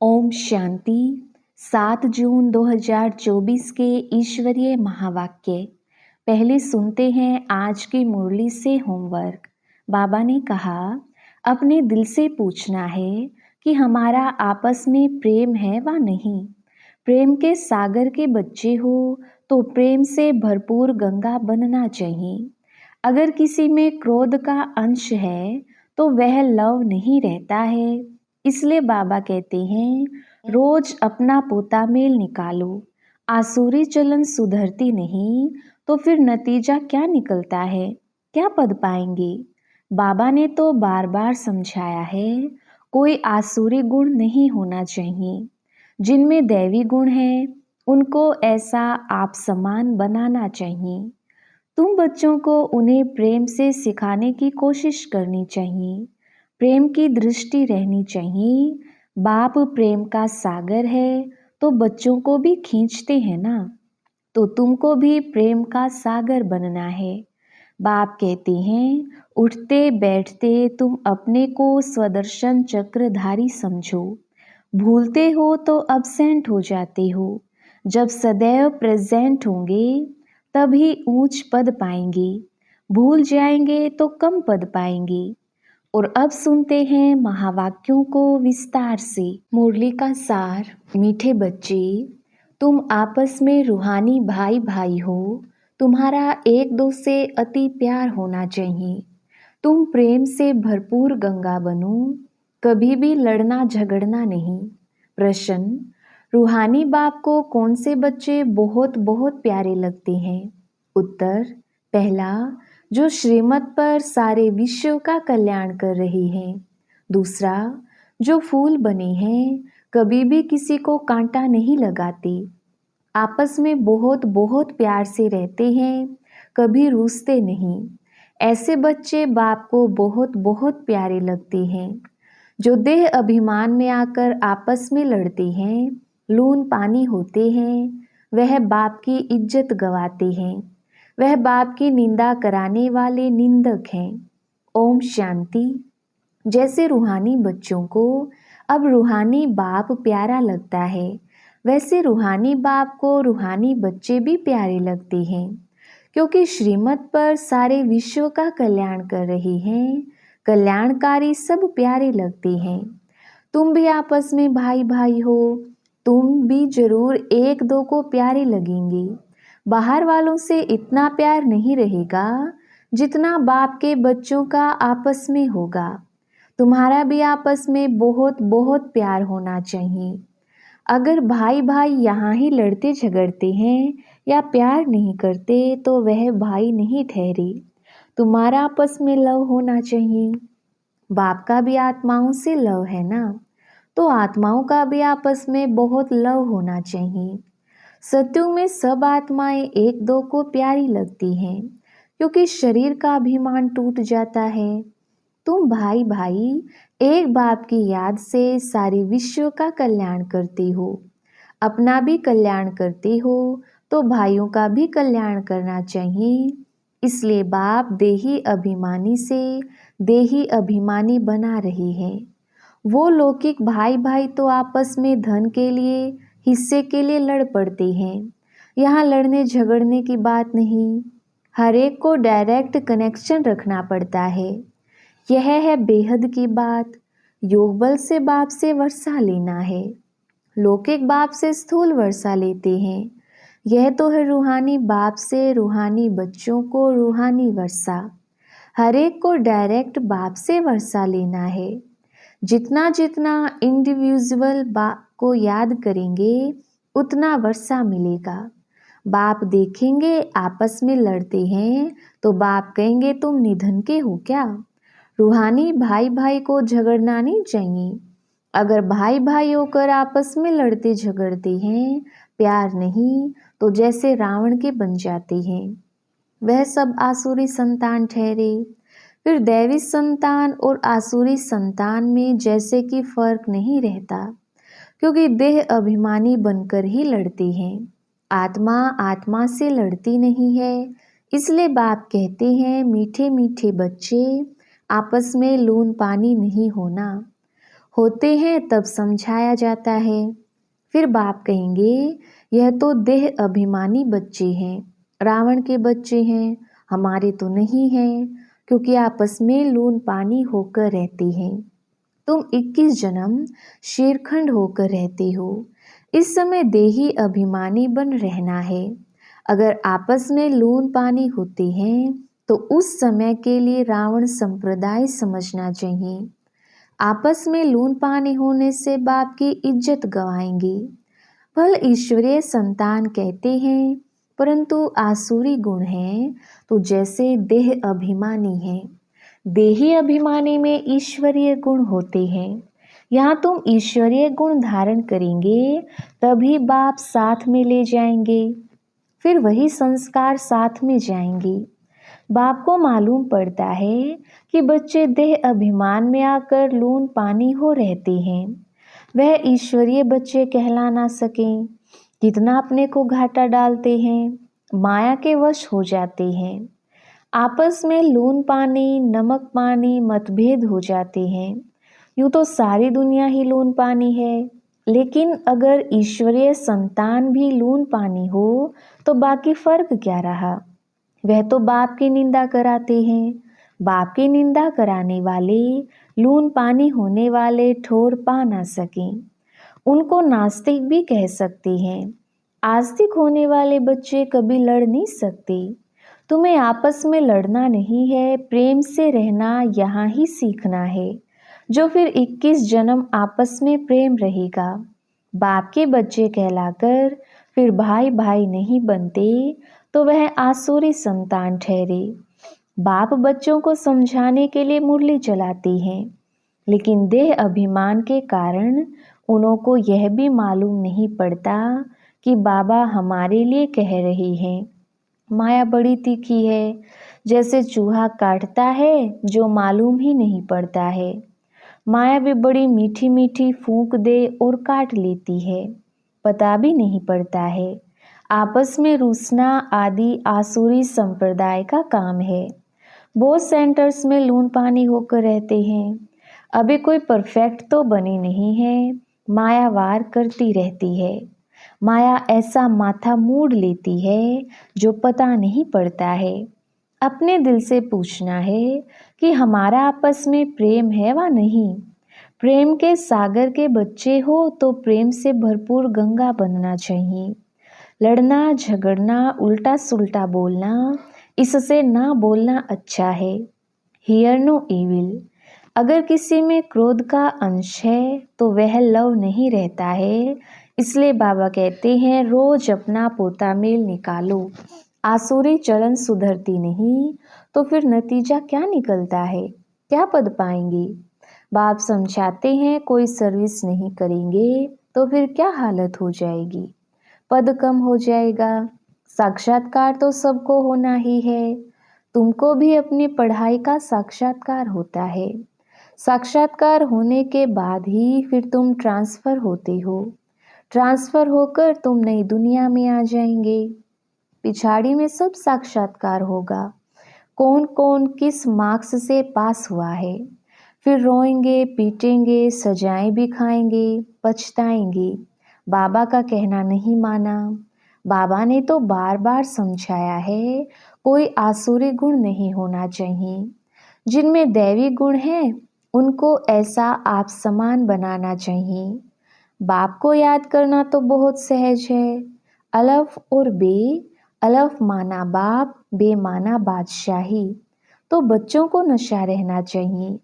ओम शांति। 7 जून 2024 के ईश्वरीय महावाक्य। पहले सुनते हैं आज की मुरली से होमवर्क। बाबा ने कहा, अपने दिल से पूछना है कि हमारा आपस में प्रेम है व नहीं। प्रेम के सागर के बच्चे हो तो प्रेम से भरपूर गंगा बनना चाहिए। अगर किसी में क्रोध का अंश है तो वह लव नहीं रहता है। इसलिए बाबा कहते हैं, रोज अपना पोता मेल निकालो। आसुरी चलन सुधरती नहीं तो फिर नतीजा क्या निकलता है, क्या पद पाएंगे। बाबा ने तो बार बार समझाया है, कोई आसुरी गुण नहीं होना चाहिए। जिनमें दैवी गुण है उनको ऐसा आप समान बनाना चाहिए। तुम बच्चों को उन्हें प्रेम से सिखाने की कोशिश करनी चाहिए। प्रेम की दृष्टि रहनी चाहिए। बाप प्रेम का सागर है तो बच्चों को भी खींचते हैं ना, तो तुमको भी प्रेम का सागर बनना है। बाप कहते हैं, उठते बैठते तुम अपने को स्वदर्शन चक्रधारी समझो। भूलते हो तो अब्सेंट हो जाते हो। जब सदैव प्रेजेंट होंगे तभी ऊंच पद पाएंगे। भूल जाएंगे तो कम पद पाएंगे। और अब सुनते हैं महावाक्यों को विस्तार से। मुरली का सार। मीठे बच्चे, तुम आपस में रूहानी भाई भाई हो। तुम्हारा एक दो से अति प्यार होना चाहिए। तुम प्रेम से भरपूर गंगा बनो। कभी भी लड़ना झगड़ना नहीं। प्रश्न, रूहानी बाप को कौन से बच्चे बहुत बहुत प्यारे लगते हैं? उत्तर, पहला, जो श्रीमत पर सारे विश्व का कल्याण कर रहे हैं। दूसरा, जो फूल बने हैं, कभी भी किसी को कांटा नहीं लगाते। आपस में बहुत बहुत प्यार से रहते हैं, कभी रूसते नहीं। ऐसे बच्चे बाप को बहुत बहुत प्यारे लगते हैं। जो देह अभिमान में आकर आपस में लड़ते हैं, लून पानी होते हैं, वह बाप की इज्जत गवाते हैं। वह बाप की निंदा कराने वाले निंदक हैं। ओम शांति। जैसे रूहानी बच्चों को अब रूहानी बाप प्यारा लगता है, वैसे रूहानी बाप को रूहानी बच्चे भी प्यारे लगते हैं, क्योंकि श्रीमत पर सारे विश्व का कल्याण कर रहे हैं। कल्याणकारी सब प्यारे लगते हैं। तुम भी आपस में भाई भाई हो, तुम भी जरूर एक दो को प्यारे लगेंगे। बाहर वालों से इतना प्यार नहीं रहेगा जितना बाप के बच्चों का आपस में होगा। तुम्हारा भी आपस में बहुत बहुत प्यार होना चाहिए। अगर भाई भाई यहाँ ही लड़ते झगड़ते हैं या प्यार नहीं करते तो वह भाई नहीं ठहरे। तुम्हारा आपस में लव होना चाहिए। बाप का भी आत्माओं से लव है ना, तो आत्माओं का भी आपस में बहुत लव होना चाहिए। सत्युग में सब आत्माएं एक दो को प्यारी लगती हैं, क्योंकि शरीर का अभिमान टूट जाता है। तुम भाई भाई एक बाप की याद से सारे विश्व का कल्याण करते हो। अपना भी कल्याण करते हो तो भाइयों का भी कल्याण करना चाहिए। इसलिए बाप देही अभिमानी से देही अभिमानी बना रहे हैं। वो लौकिक भाई भाई तो आपस में धन के लिए, हिस्से के लिए लड़ पड़ते हैं। यहाँ लड़ने झगड़ने की बात नहीं। हर एक को डायरेक्ट कनेक्शन रखना पड़ता है। यह है बेहद की बात। योग बल से बाप से वर्षा लेना है। लौकिक बाप से स्थूल वर्षा लेते हैं। यह तो है रूहानी बाप से रूहानी बच्चों को रूहानी वर्षा। हर एक को डायरेक्ट बाप से वर्षा लेना है। जितना जितना इंडिविजुअल बाप को याद करेंगे उतना वर्षा मिलेगा। बाप देखेंगे आपस में लड़ते हैं तो बाप कहेंगे तुम निधन के हो क्या? रूहानी भाई भाई को झगड़ना नहीं चाहिए। अगर भाई भाई होकर आपस में लड़ते झगड़ते हैं, प्यार नहीं, तो जैसे रावण के बन जाते हैं। वह सब आसुरी संतान ठहरे। फिर दैवी संतान और आसुरी संतान में जैसे कि फर्क नहीं रहता, क्योंकि देह अभिमानी बनकर ही लड़ते हैं। आत्मा आत्मा से लड़ती नहीं है। इसलिए बाप कहते हैं, मीठे मीठे बच्चे, आपस में लून पानी नहीं होना। होते हैं तब समझाया जाता है। फिर बाप कहेंगे यह तो देह अभिमानी बच्चे हैं, रावण के बच्चे हैं, हमारे तो नहीं हैं, क्योंकि आपस में लून पानी होकर रहते हैं। तुम 21 जन्म शेरखंड होकर रहते हो। इस समय देही अभिमानी बन रहना है। अगर आपस में लून पानी होते हैं तो उस समय के लिए रावण संप्रदाय समझना चाहिए। आपस में लून पानी होने से बाप की इज्जत गवाएंगे। फल ईश्वरीय संतान कहते हैं, परंतु आसुरी गुण है तो जैसे देह अभिमानी है। देही अभिमानी में ईश्वरीय गुण होते हैं। यहाँ तुम ईश्वरीय गुण धारण करेंगे तभी बाप साथ में ले जाएंगे, फिर वही संस्कार साथ में जाएंगे। बाप को मालूम पड़ता है कि बच्चे देह अभिमान में आकर लून पानी हो रहते हैं, वह ईश्वरीय बच्चे कहला ना सकें। कितना अपने को घाटा डालते हैं, माया के वश हो जाते हैं। आपस में लून पानी नमक पानी मतभेद हो जाते हैं। यूँ तो सारी दुनिया ही लून पानी है, लेकिन अगर ईश्वरीय संतान भी लून पानी हो तो बाकी फर्क क्या रहा। वह तो बाप की निंदा कराते हैं। बाप की निंदा कराने वाले लून पानी होने वाले ठोर पा ना सकें। उनको नास्तिक भी कह सकते हैं। आस्तिक होने वाले बच्चे कभी लड़ नहीं सकते। तुम्हें आपस में लड़ना नहीं है, प्रेम से रहना यहाँ ही सीखना है, जो फिर 21 जन्म आपस में प्रेम रहेगा। बाप के बच्चे कहलाकर फिर भाई भाई नहीं बनते तो वह आसुरी संतान ठहरे। बाप बच्चों को समझाने के लिए मुरली चलाते हैं, लेकिन देह अभिमान के कारण उन्हों को यह भी मालूम नहीं पड़ता कि बाबा हमारे लिए कह रहे हैं। माया बड़ी तीखी है, जैसे चूहा काटता है जो मालूम ही नहीं पड़ता है। माया भी बड़ी मीठी मीठी फूंक दे और काट लेती है, पता भी नहीं पड़ता है। आपस में रूसना आदि आसुरी संप्रदाय का काम है। बहुत सेंटर्स में लून पानी होकर रहते हैं। अभी कोई परफेक्ट तो बनी नहीं है, माया वार करती रहती है। माया ऐसा माथा मूड लेती है जो पता नहीं पड़ता है। अपने दिल से पूछना है कि हमारा आपस में प्रेम है वा नहीं। प्रेम के सागर के बच्चे हो तो प्रेम से भरपूर गंगा बनना चाहिए। लड़ना झगड़ना उल्टा सुल्टा बोलना, इससे ना बोलना अच्छा है। Hear no evil. अगर किसी में क्रोध का अंश है तो वह लव नहीं रहता है। इसलिए बाबा कहते हैं रोज अपना पोता मेल निकालो। आसुरी चलन सुधरती नहीं तो फिर नतीजा क्या निकलता है, क्या पद पाएंगे। बाप समझाते हैं कोई सर्विस नहीं करेंगे तो फिर क्या हालत हो जाएगी, पद कम हो जाएगा। साक्षात्कार तो सबको होना ही है। तुमको भी अपनी पढ़ाई का साक्षात्कार होता है। साक्षात्कार होने के बाद ही फिर तुम ट्रांसफ़र होते हो। ट्रांसफ़र होकर तुम नई दुनिया में आ जाएंगे। पिछाड़ी में सब साक्षात्कार होगा, कौन कौन किस मार्क्स से पास हुआ है। फिर रोएंगे पीटेंगे, सजाएं भी खाएंगे, पछताएंगे। बाबा का कहना नहीं माना। बाबा ने तो बार बार समझाया है कोई आसुरी गुण नहीं होना चाहिए। जिनमें दैवी गुण है उनको ऐसा आप समान बनाना चाहिए। बाप को याद करना तो बहुत सहज है। अलफ और बे, अलफ माना बाप, बे माना बादशाही। तो बच्चों को नशा रहना चाहिए।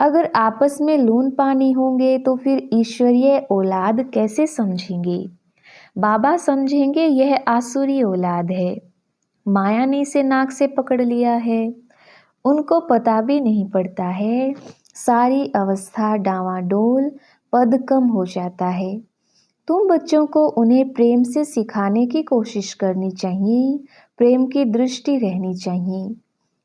अगर आपस में लून पानी होंगे तो फिर ईश्वरीय औलाद कैसे समझेंगे। बाबा समझेंगे यह आसुरी औलाद है, माया ने इसे नाक से पकड़ लिया है। उनको पता भी नहीं पड़ता है, सारी अवस्था डावाडोल, पद कम हो जाता है। तुम बच्चों को उन्हें प्रेम से सिखाने की कोशिश करनी चाहिए, प्रेम की दृष्टि रहनी चाहिए।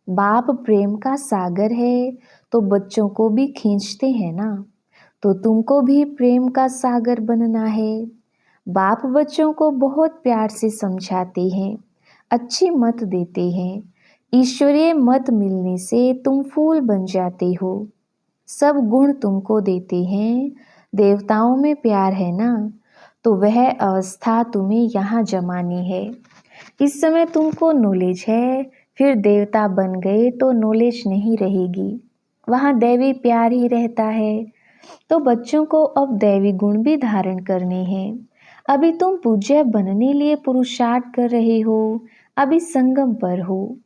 बाप प्रेम का सागर है तो बच्चों को भी खींचते हैं ना, तो तुमको भी प्रेम का सागर बनना है। बाप बच्चों को बहुत प्यार से समझाते हैं, अच्छी मत देते हैं। ईश्वरीय मत मिलने से तुम फूल बन जाते हो। सब गुण तुमको देते हैं, देवताओं में प्यार है ना, तो वह अवस्था तुम्हें यहाँ जमानी है। इस समय तुमको नॉलेज है, फिर देवता बन गए तो नॉलेज नहीं रहेगी, वहाँ दैवी प्यार ही रहता है। तो बच्चों को अब दैवी गुण भी धारण करने हैं। अभी तुम पूज्य बनने लिए पुरुषार्थ कर रहे हो, अभी संगम पर हो।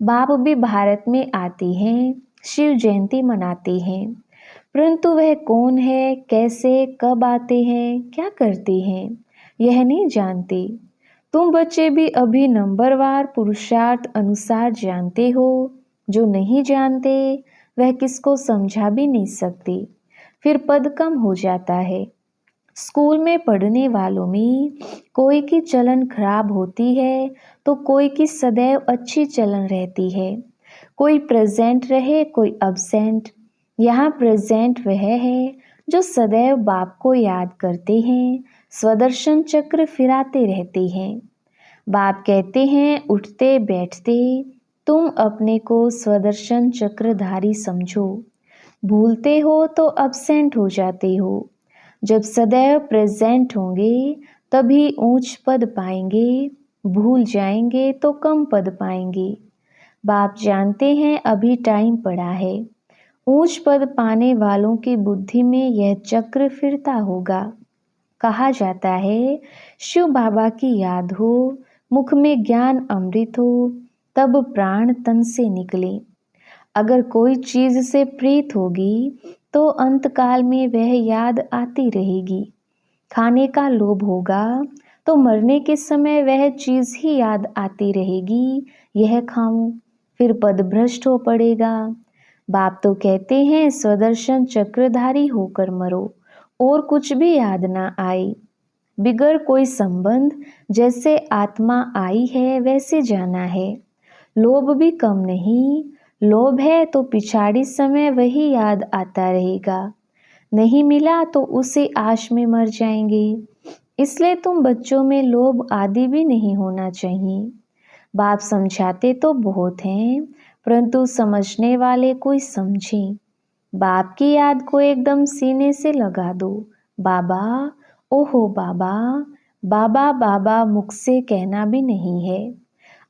बाप भी भारत में आते हैं, शिव जयंती मनाते हैं, परंतु वह कौन है, कैसे, कब आते हैं, क्या करते हैं, यह नहीं जानते। तुम बच्चे भी अभी नंबरवार पुरुषार्थ अनुसार जानते हो। जो नहीं जानते वह किसको समझा भी नहीं सकते, फिर पद कम हो जाता है। स्कूल में पढ़ने वालों में कोई की चलन खराब होती है तो कोई की सदैव अच्छी चलन रहती है। कोई प्रेजेंट रहे, कोई अब्सेंट। यहाँ प्रेजेंट वह है जो सदैव बाप को याद करते हैं, स्वदर्शन चक्र फिराते रहते हैं। बाप कहते हैं उठते बैठते तुम अपने को स्वदर्शन चक्रधारी समझो। भूलते हो तो अब्सेंट हो जाते हो। जब सदैव प्रेजेंट होंगे तभी ऊंच पद पाएंगे, भूल जाएंगे तो कम पद पाएंगे। बाप जानते हैं अभी टाइम पड़ा है। ऊंच पद पाने वालों की बुद्धि में यह चक्र फिरता होगा। कहा जाता है शिव बाबा की याद हो, मुख में ज्ञान अमृत हो, तब प्राण तन से निकले। अगर कोई चीज से प्रीत होगी तो अंतकाल में वह याद आती रहेगी। खाने का लोभ होगा तो मरने के समय वह चीज ही याद आती रहेगी, यह खाऊं, फिर पद भ्रष्ट हो पड़ेगा। बाप तो कहते हैं स्वदर्शन चक्रधारी होकर मरो और कुछ भी याद ना आए। बिगर कोई संबंध जैसे आत्मा आई है वैसे जाना है। लोभ भी कम नहीं, लोभ है तो पिछाड़ी समय वही याद आता रहेगा। नहीं मिला तो उसी आश में मर जाएंगे। इसलिए तुम बच्चों में लोभ आदि भी नहीं होना चाहिए। बाप समझाते तो बहुत हैं, परंतु समझने वाले कोई समझे। बाप की याद को एकदम सीने से लगा दो। बाबा, ओहो बाबा, बाबा बाबा मुख से कहना भी नहीं है।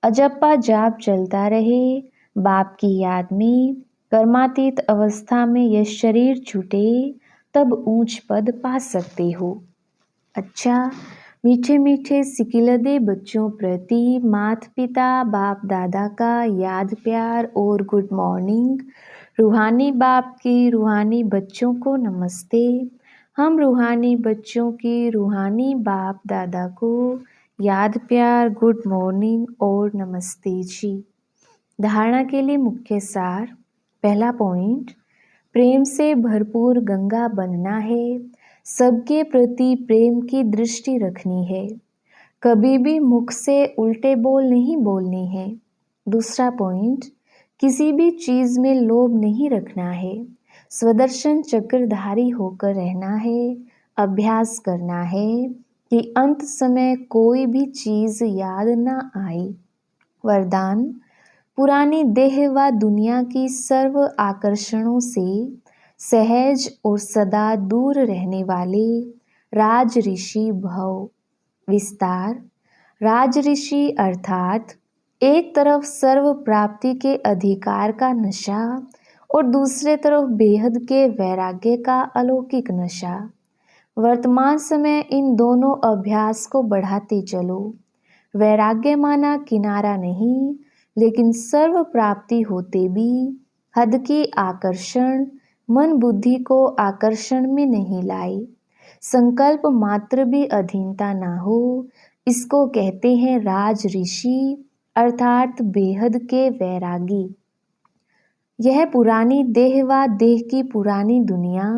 अजप्पा जाप चलता रहे, बाप की याद में कर्मातीत अवस्था में यह शरीर छूटे, तब ऊंच पद पा सकते हो। अच्छा, मीठे मीठे सिकिलदे बच्चों प्रति माता पिता बाप दादा का याद प्यार और गुड मॉर्निंग। रूहानी बाप की रूहानी बच्चों को नमस्ते। हम रूहानी बच्चों की रूहानी बाप दादा को याद प्यार, गुड मॉर्निंग और नमस्ते जी। धारणा के लिए मुख्य सार। पहला पॉइंट, प्रेम से भरपूर गंगा बनना है। सबके प्रति प्रेम की दृष्टि रखनी है। कभी भी मुख से उल्टे बोल नहीं बोलने हैं। दूसरा पॉइंट, किसी भी चीज में लोभ नहीं रखना है। स्वदर्शन चक्रधारी होकर रहना है। अभ्यास करना है कि अंत समय कोई भी चीज याद ना आए। वरदान, पुरानी देह व दुनिया की सर्व आकर्षणों से सहज और सदा दूर रहने वाले राज ऋषि भव। विस्तार, राज ऋषि अर्थात एक तरफ सर्व प्राप्ति के अधिकार का नशा और दूसरे तरफ बेहद के वैराग्य का अलौकिक नशा। वर्तमान समय इन दोनों अभ्यास को बढ़ाते चलो। वैराग्य माना किनारा नहीं, लेकिन सर्व प्राप्ति होते भी हद की आकर्षण मन बुद्धि को आकर्षण में नहीं लाए। संकल्प मात्र भी अधीनता ना हो, इसको कहते हैं राज ऋषि अर्थात बेहद के वैरागी। यह पुरानी देह व देह की पुरानी दुनिया,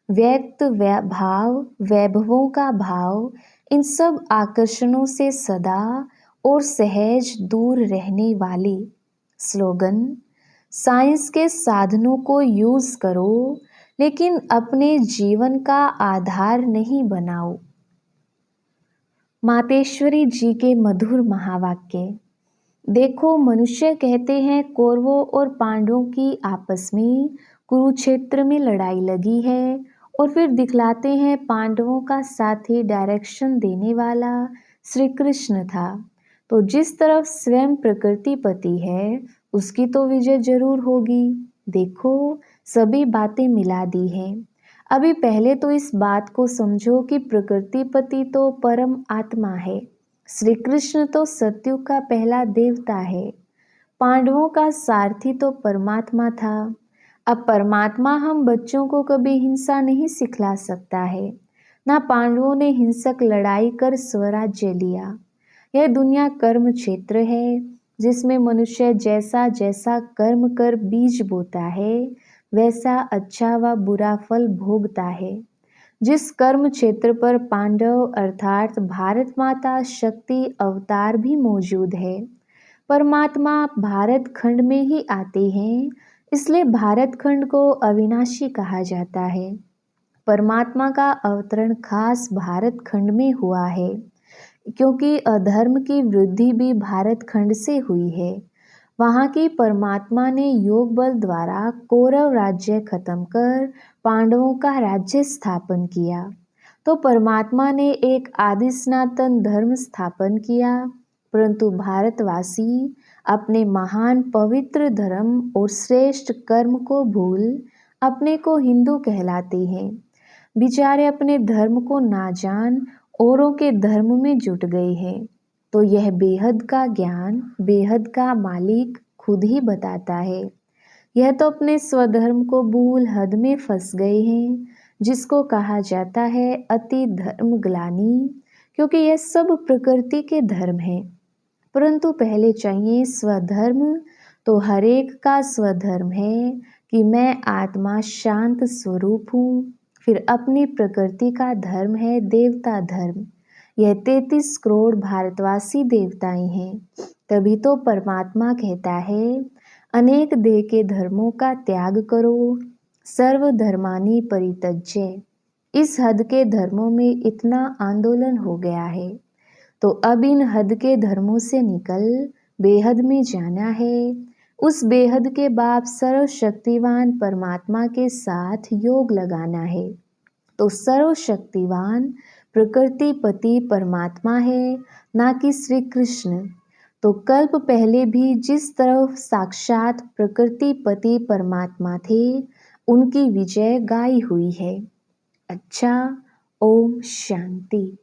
व्यक्त भाव, वैभवों का भाव, इन सब आकर्षणों से सदा और सहज दूर रहने वाले। स्लोगन, साइंस के साधनों को यूज करो लेकिन अपने जीवन का आधार नहीं बनाओ। मातेश्वरी जी के मधुर महावाक्य। देखो, मनुष्य कहते हैं कौरवों और पांडवों की आपस में कुरुक्षेत्र में लड़ाई लगी है और फिर दिखलाते हैं पांडवों का साथी डायरेक्शन देने वाला श्री कृष्ण था। तो जिस तरफ स्वयं प्रकृति पति है उसकी तो विजय जरूर होगी। देखो, सभी बातें मिला दी हैं। अभी पहले तो इस बात को समझो कि प्रकृति पति तो परम आत्मा है। श्री कृष्ण तो सत्युग का पहला देवता है। पांडवों का सारथी तो परमात्मा था। अब परमात्मा हम बच्चों को कभी हिंसा नहीं सिखला सकता है। ना पांडवों ने हिंसक लड़ाई कर स्वराज्य लिया। यह दुनिया कर्म क्षेत्र है जिसमें मनुष्य जैसा जैसा कर्म कर बीज बोता है वैसा अच्छा व बुरा फल भोगता है। जिस कर्म क्षेत्र पर पांडव अर्थात भारत माता शक्ति अवतार भी मौजूद है, परमात्मा भारत खंड में ही आते हैं, इसलिए भारत खंड को अविनाशी कहा जाता है। परमात्मा का अवतरण खास भारत खंड में हुआ है क्योंकि अधर्म की वृद्धि भी भारत खंड से हुई है। वहाँ की परमात्मा ने योग बल द्वारा कौरव राज्य खत्म कर पांडवों का राज्य स्थापन किया। तो परमात्मा ने एक आदि सनातन धर्म स्थापन किया, परंतु भारतवासी अपने महान पवित्र धर्म और श्रेष्ठ कर्म को भूल अपने को हिंदू कहलाते हैं। बेचारे अपने धर्म को ना जान औरों के धर्म में जुट गए हैं। तो यह बेहद का ज्ञान बेहद का मालिक खुद ही बताता है। यह तो अपने स्वधर्म को भूल हद में फंस गए हैं, जिसको कहा जाता है अति धर्म ग्लानि, क्योंकि यह सब प्रकृति के धर्म है। परंतु पहले चाहिए स्वधर्म। तो हरेक का स्वधर्म है कि मैं आत्मा शांत स्वरूप हूँ। फिर अपनी प्रकृति का धर्म है देवता धर्म। यह 33 करोड़ भारतवासी देवताएं हैं। तभी तो परमात्मा कहता है अनेक देह के धर्मों का त्याग करो, सर्व धर्मानि परित्यज्य। इस हद के धर्मों में इतना आंदोलन हो गया है, तो अब इन हद के धर्मों से निकल बेहद में जाना है। उस बेहद के बाद सर्वशक्तिवान परमात्मा के साथ योग लगाना है। तो सर्वशक्तिवान प्रकृति पति परमात्मा है, ना कि श्री कृष्ण। तो कल्प पहले भी जिस तरफ साक्षात प्रकृति पति परमात्मा थे उनकी विजय गाई हुई है। अच्छा, ओम शांति।